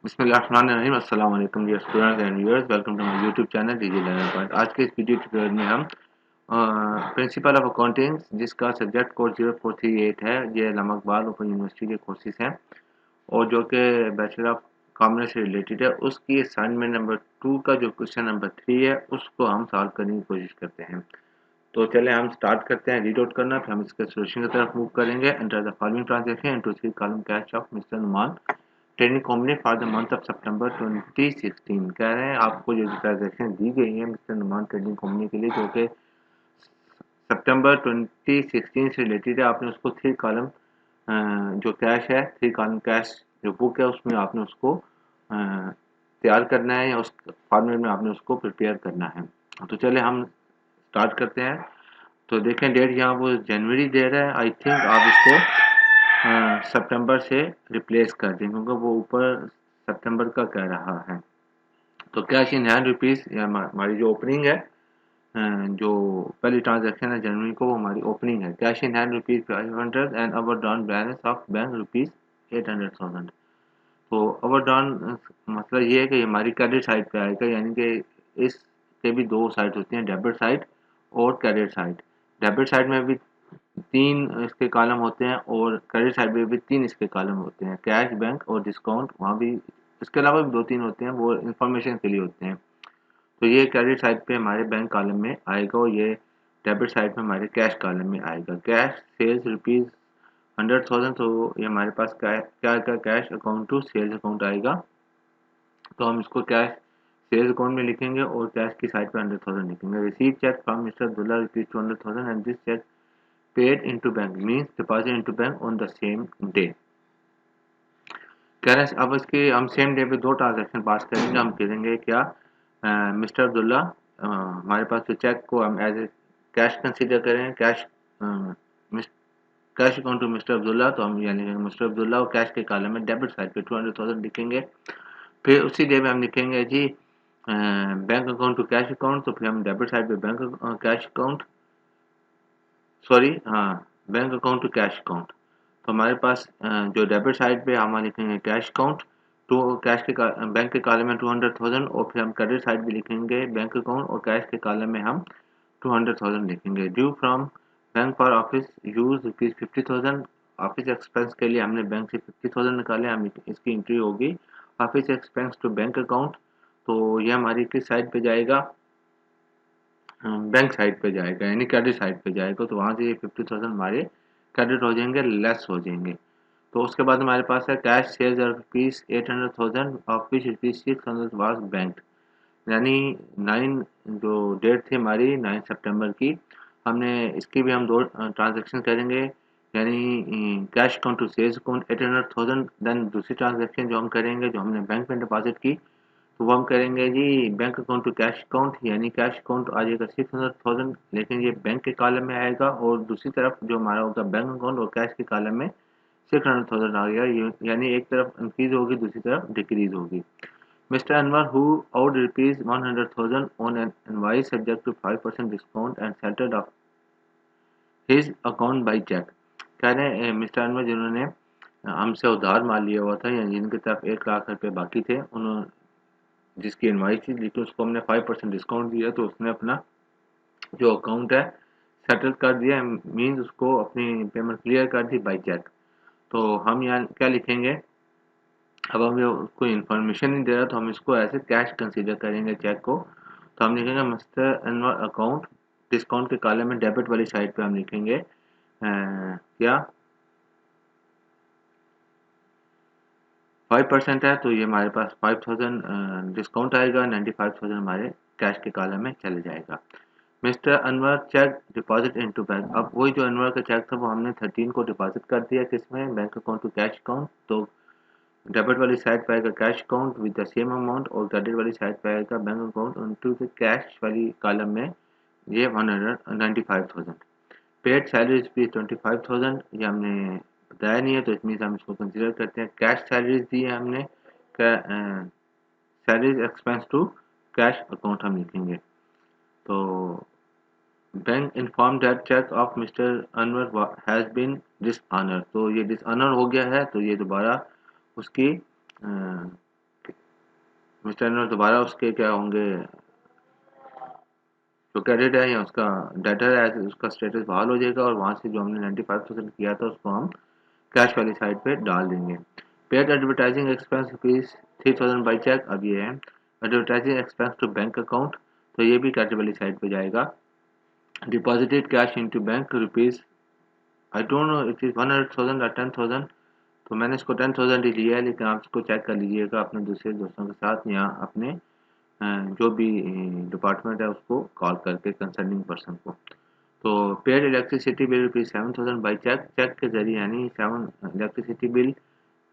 बिस्मिल्लाहिर्रहमानिर्रहीम। अस्सलाम वालेकुम dear students and viewers, welcome to my YouTube channel DG learner point. आज के इस वीडियो ट्यूटोरियल में हम प्रिंसिपल ऑफ अकाउंटिंग जिसका सब्जेक्ट कोड 0438 है, ये इस्लाम इकबाल ओपन यूनिवर्सिटी के कोर्सेज हैं और जो कि बैचलर ऑफ कॉमर्स से रिलेटेड है। उसकी असाइनमेंट नंबर 2 का जो क्वेश्चन नंबर 3 है उसको हम सॉल्व करने की कोशिश करते हैं। तो चले हम स्टार्ट करते हैं रीड आउट करना, फिर हम इसके सोल्यूशन की तरफ मूव करेंगे। Enter the following transaction into three column cash of mister Numan trading company for the month of सितंबर 2016। कह रहे हैं आपको जो ट्रांजैक्शन दी गई है मिस्टर नुमान ट्रेडिंग कंपनी के लिए जो कि सितंबर 2016 से रिलेटेड है, आपने उसको थ्री कॉलम जो कैश है, थ्री कॉलम कैश जो बुक है उसमें आपने उसको तैयार करना है या उस फॉर्मेट में आपने उसको प्रिपेयर करना है। तो चले हम स्टार्ट करते हैं। तो देखें डेट यहाँ वो जनवरी दे रहा है, आई थिंक आप इसको सितंबर से रिप्लेस कर दें क्योंकि वो ऊपर सितंबर का कह रहा है। तो कैश इन हैंड रुपीज़ हमारी जो ओपनिंग है, जो पहली ट्रांजैक्शन है जनवरी को, वो हमारी ओपनिंग है। Cash in hand rupees 500 and over drawn balance of bank rupees 800,000। तो ओवर ड्रॉन मतलब ये है कि हमारी क्रेडिट साइड पे आएगा, यानी कि इसके भी दो साइड होती हैं, डेबिट साइड और क्रेडिट साइड। डेबिट साइड में भी तीन इसके कॉलम होते हैं और क्रेडिट साइड में भी तीन इसके कॉलम होते हैं, कैश बैंक और डिस्काउंट। वहाँ भी इसके अलावा भी दो तीन होते हैं, वो इंफॉर्मेशन के लिए होते हैं। तो ये क्रेडिट साइड पे हमारे बैंक कॉलम में आएगा और ये डेबिट साइड में हमारे कैश कॉलम में आएगा। कैश सेल्स रुपीज़ 100,000, तो ये हमारे पास क्या क्या cash account to sales account आएगा। तो हम इसको कैश सेल्स अकाउंट में लिखेंगे और कैश की साइड पे 100,000 लिखेंगे। Receive cheque from mister Abdullah rupees 200,000 and this cheque paid into bank means deposit into bank on the same day. कह रहे हैं अब इसके हम सेम डे पे दो ट्रांजैक्शन पास करेंगे। हम करेंगे क्या, मिस्टर अब्दुल्ला हमारे पास तो चेक को हम एज ए कैश कंसीडर करें, cash account to mister Abdullah. तो हम यानी मिस्टर अब्दुल्ला और कैश के कॉलम में डेबिट साइड पे 200,000 लिखेंगे। फिर उसी डे में हम लिखेंगे जी bank account to cash account, तो फिर हम डेबिट साइड पे बैंक कैश अकाउंट, सॉरी हाँ, bank account to cash account. तो हमारे पास जो डेबिट साइड पे हम लिखेंगे कैश अकाउंट टू कैश के बैंक के कॉलम में 200,000 और फिर हम क्रेडिट साइड भी लिखेंगे बैंक अकाउंट और कैश के कॉलम में हम 200,000 लिखेंगे। Due from bank for office use rupees 50,000। Office expense के लिए हमने बैंक से 50,000 निकाले, हम इसकी एंट्री होगी office expense to bank account. तो ये हमारी किस साइड पे जाएगा, बैंक साइड पे जाएगा यानी क्रेडिट साइड पे जाएगा। तो वहाँ से ये 50,000 हमारे क्रेडिट हो जाएंगे, लेस हो जाएंगे। तो उसके बाद हमारे पास है cash sales rupees 800,000 of which rupees 600 was bank, यानी 9 जो डेट थी हमारी 9 सितंबर की, हमने इसकी भी हम दो ट्रांजैक्शन करेंगे, यानी cash account to sales account 800,000। Then दूसरी ट्रांजैक्शन जो हम करेंगे, जो हमने बैंक में डिपॉजिट की, तो वो हम करेंगे जी bank account to cash account, यानी कैश अकाउंट आ जाएगा 600,000, लेकिन ये बैंक के कॉलम में आएगा और दूसरी तरफ जो हमारा होगा बैंक अकाउंट और कैश के कॉलम में 600,000 आ गया, यानी एक तरफ इंक्रीज होगी दूसरी तरफ डिक्रीज होगी। Mister Anwar who owed rupees 100,000 on an invoice subject to 5% discount and settled of his account by check। कह रहे हैं मिस्टर अनवर जिन्होंने हमसे उधार माल लिया हुआ था या जिनकी तरफ 1 लाख रुपए बाकी थे, उन्होंने जिसकी इनवाइस थी लेकिन उसको हमने 5% डिस्काउंट दिया, तो उसने अपना जो अकाउंट है सेटल कर दिया, मीन्स उसको अपनी पेमेंट क्लियर कर दी बाई चेक। तो हम यहाँ क्या लिखेंगे, अब हमें उसको इन्फॉर्मेशन नहीं दे रहा तो हम इसको ऐसे कैश कंसीडर करेंगे चेक को। तो हम लिखेंगे मिस्टर अनवर अकाउंट, डिस्काउंट के कॉलम में डेबिट वाली साइड पे हम लिखेंगे क्या 5% है, तो ये हमारे पास 5,000 डिस्काउंट आएगा, 95,000 हमारे कैश के कॉलम में चले जाएगा। Mister Anwar cheque deposit into bank, अब वही जो अनवर का चेक था वो हमने 13 को डिपॉजिट कर दिया किसमें, bank account to cash account. तो डेबिट वाली साइड पे आएगा cash account with the same amount और क्रेडिट वाली साइड पे आएगा bank account into the cash वाली कॉलम में ये 195,000। पेड सैलरीज भी 25,000, ये हमने बताया नहीं है तो इट मीन्स हम इसको कंसिडर करते हैं कैश सैलरीज दी है हमने, salaries expense to cash account हम लिखेंगे। तो bank inform that cheque of mister Anwar has been dishonour, तो ये डिसऑनर हो गया है, तो ये दोबारा उसकी मिस्टर अनवर दोबारा उसके क्या होंगे, जो क्रेडिट है या उसका डेटर है उसका स्टेटस बहाल हो जाएगा और वहाँ से जो हमने 95% किया था उसको हम कैश वाली साइड पे डाल देंगे। Paid advertising expense rupees 3000 by cheque. अब ये है advertising expense to bank account, तो ये भी कैश वाली साइड पे जाएगा। Deposited cash into bank rupees, I don't know it is 100,000 or 10,000, तो मैंने इसको 10,000 ही लिया है, लेकिन आप इसको चेक कर लीजिएगा अपने दूसरे दोस्तों के साथ या अपने जो भी डिपार्टमेंट है उसको कॉल करके कंसर्निंग पर्सन को। तो paid electricity bill rupees 7,000 by cheque, cheque के ज़रिए यानी 7 electricity bill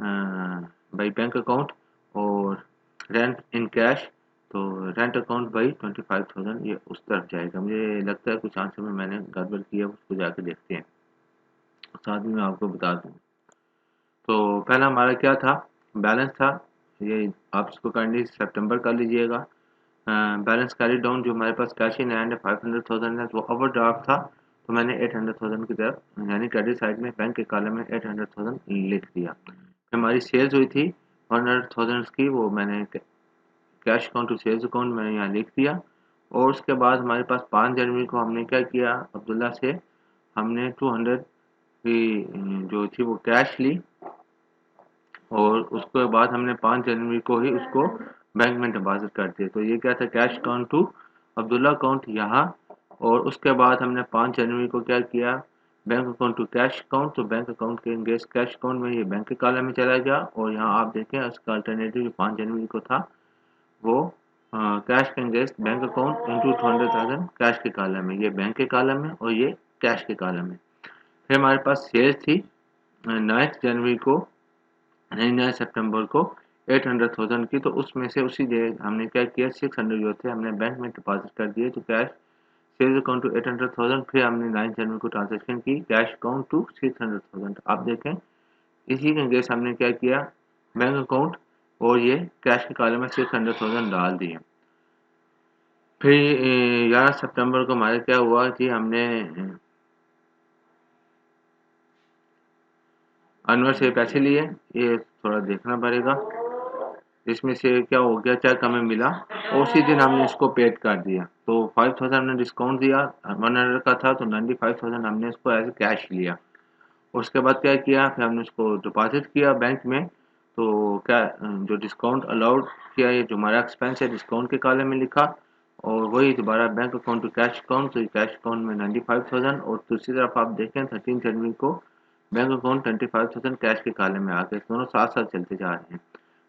by bank account, और रेंट इन कैश, तो रेंट अकाउंट बाई 25,000 ये उस तरफ जाएगा। मुझे लगता है कुछ आंसर में मैंने गड़बड़ की है, उसको जाके देखते हैं, साथ में मैं आपको बता दूँ। तो पहला हमारा क्या था, बैलेंस था, ये आप इसको काइंडली सितंबर कर लीजिएगा। बैलेंस कैरी डाउन, जो हमारे पास कैश इन हैंड है 500,000 है, वो ओवरड्राफ्ट था, तो मैंने 800,000 की तरफ यानी क्रेडिट साइड में बैंक के कॉलम में 800,000 लिख दिया। फिर हमारी सेल्स हुई थी 100,000 की, वो मैंने cash account to sales account मैंने यहाँ लिख दिया। और उसके बाद हमारे पास 5 जनवरी को हमने क्या किया, अब्दुल्ला से हमने 200 की जो थी वो कैश ली, और उसके बाद हमने 5 जनवरी को ही उसको बैंक में डिपॉजिट कर दिया। तो ये क्या था, cash account to Abdullah account यहाँ। और उसके बाद हमने 5 जनवरी को क्या किया, bank account to cash account, तो बैंक अकाउंट के अगेंस्ट कैश अकाउंट में ये बैंक के कॉलम में चला गया। और यहाँ आप देखें इसका अल्टरनेटिव जो 5 जनवरी को था वो कैश के against bank account into 200,000 cash के कॉलम में, ये बैंक के कॉलम में और ये कैश के कॉलम में। फिर हमारे पास सेल्स थी 9 जनवरी को, नहीं 9 सितंबर को 800,000 की, तो उसमें से उसी जगह हमने क्या किया, 600 जो थे हमने बैंक में डिपॉजिट कर दिए, तो कैश सेल्स अकाउंट टू 800,000। फिर हमने 9 जनवरी को ट्रांजेक्शन की कैश अकाउंट टू 600,000। आप देखें इसी के अगेंस्ट हमने क्या किया, बैंक अकाउंट और ये कैश के कॉलम में 600,000 डाल दिए। फिर 11 सितंबर को हमारे क्या हुआ कि हमने अनवर से पैसे लिए, ये थोड़ा देखना पड़ेगा, इसमें से क्या हो गया, चेक हमें मिला और उसी दिन हमने इसको पेड कर दिया। तो 5,000 हमने डिस्काउंट दिया, 100 का था, तो 95,000 हमने इसको एज कैश लिया। उसके बाद क्या किया, फिर हमने उसको डिपॉजिट किया बैंक में। तो क्या जो डिस्काउंट अलाउड किया, ये जो हमारा एक्सपेंस है डिस्काउंट के कॉलम में लिखा, और वही दोबारा bank account to cash account, तो कैश अकाउंट में 95,000। और दूसरी तरफ आप देखें 13 जनवरी को बैंक अकाउंट 25,000 कैश के कॉलम में आ गए, दोनों साथ साथ चलते जा रहे हैं।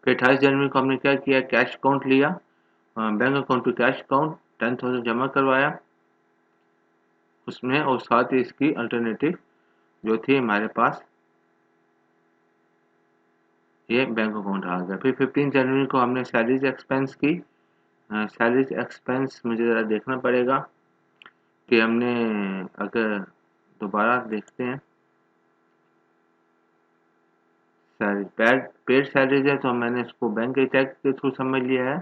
फिर 28 जनवरी को हमने क्या किया, कैश अकाउंट लिया, bank account to cash account 10,000 जमा करवाया उसमें, और साथ ही इसकी अल्टरनेटिव जो थी हमारे पास ये बैंक अकाउंट आ गया। फिर 15 जनवरी को हमने सैलरीज एक्सपेंस की, सैलरीज एक्सपेंस मुझे ज़रा देखना पड़ेगा कि हमने, अगर दोबारा देखते हैं, पेड सैलरीज है तो मैंने इसको बैंक के चेक के थ्रू समझ लिया है।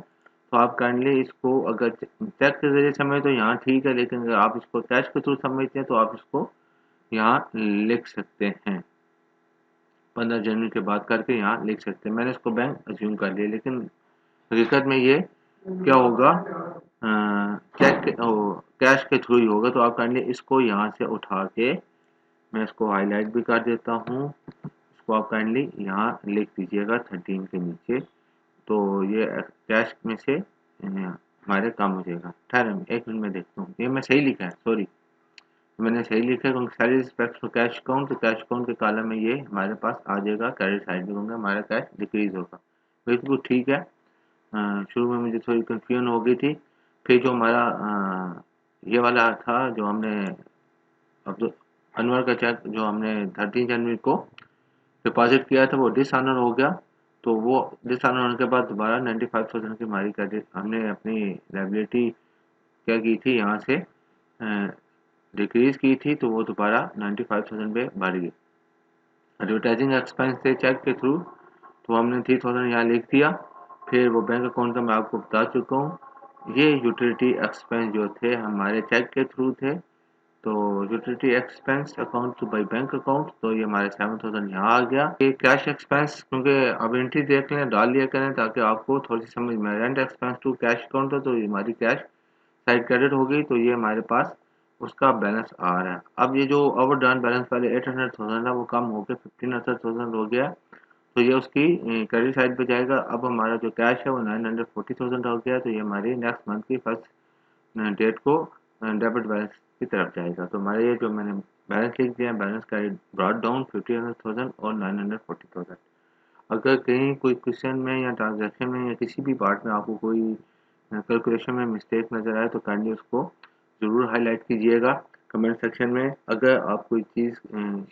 तो आप काइंडली इसको अगर चेक के ज़रिए समझ तो यहाँ ठीक है, लेकिन अगर आप इसको कैश के थ्रू समझते हैं तो आप इसको यहाँ लिख सकते हैं, 15 जनवरी के बाद करके यहाँ लिख सकते हैं। मैंने इसको बैंक अज्यूम कर लिया, लेकिन हकीकत में ये क्या होगा, चेक कैश के थ्रू ही होगा। तो आप काइंडली इसको यहाँ से उठा के, मैं इसको हाईलाइट भी कर देता हूँ, इसको आप काइंडली यहाँ लिख दीजिएगा 13 के नीचे, तो ये कैश में से हमारे काम हो जाएगा। ठहर एक मिनट में देखता हूँ ये मैं सही लिखा है, सॉरी मैंने सही लिखा है, क्योंकि salary respect to cash account, तो कैश अकाउंट के कॉलम में ये हमारे पास आ जाएगा, क्रेडिट साइड में होगा, हमारा कैश डिक्रीज होगा, बिल्कुल ठीक है। शुरू में मुझे थोड़ी कंफ्यूजन हो गई थी। फिर जो हमारा ये वाला था जो हमने अब्दुल अनवर का चेक जो हमने 13 जनवरी को डिपॉजिट किया था वो डिसऑनर हो गया। तो वो डिसऑनर होने के बाद दोबारा 95,000 की हमारी क्रेडिट हमने अपनी लायबिलिटी क्या की थी, यहाँ से डिक्रीज की थी, तो वो दोबारा 95,000 पे बढ़ गई। एडवर्टाइजिंग एक्सपेंस थे चेक के थ्रू, तो हमने 3,000 यहाँ लिख दिया। फिर वो बैंक अकाउंट का मैं आपको बता चुका हूँ। ये यूटिलिटी एक्सपेंस जो थे हमारे चेक के थ्रू थे, तो utility expense account two by bank account, तो ये हमारे 7000 यहाँ आ गया। ये कैश एक्सपेंस क्योंकि अब एंट्री देख लें, डाल लिया करें ताकि आपको थोड़ी सी समझ में। Rent expense to cash account है, तो ये हमारी कैश साइड क्रेडिट हो गई, तो ये हमारे पास उसका बैलेंस आ रहा है। अब ये जो ओवर ड्रान बैलेंस पहले 800,000 है वो कम हो गया 1500,000 हो गया, तो ये उसकी क्रेडिट साइड पे जाएगा। अब हमारा जो कैश है वो 940,000 हो गया, तो ये हमारी नेक्स्ट मंथ की फर्स्ट डेट को डेबिट बैलेंस की तरफ जाएगा। तो हमारे ये जो मैंने बैलेंस लिख दिया है, बैलेंस का ब्रॉड डाउन 50,000 और 940,000। अगर कहीं कोई क्वेश्चन में या ट्रांजैक्शन में या किसी भी पार्ट में आपको कोई कैलकुलेशन में मिस्टेक नज़र आए तो काइंडली उसको ज़रूर हाईलाइट कीजिएगा कमेंट सेक्शन में। अगर आप कोई चीज़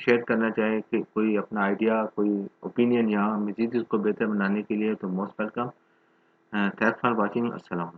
शेयर करना चाहें कि कोई अपना आइडिया, कोई ओपिनियन या मज़ीद इसको बेहतर बनाने के लिए, तो most welcome. Thanks for watching. अस्सलाम।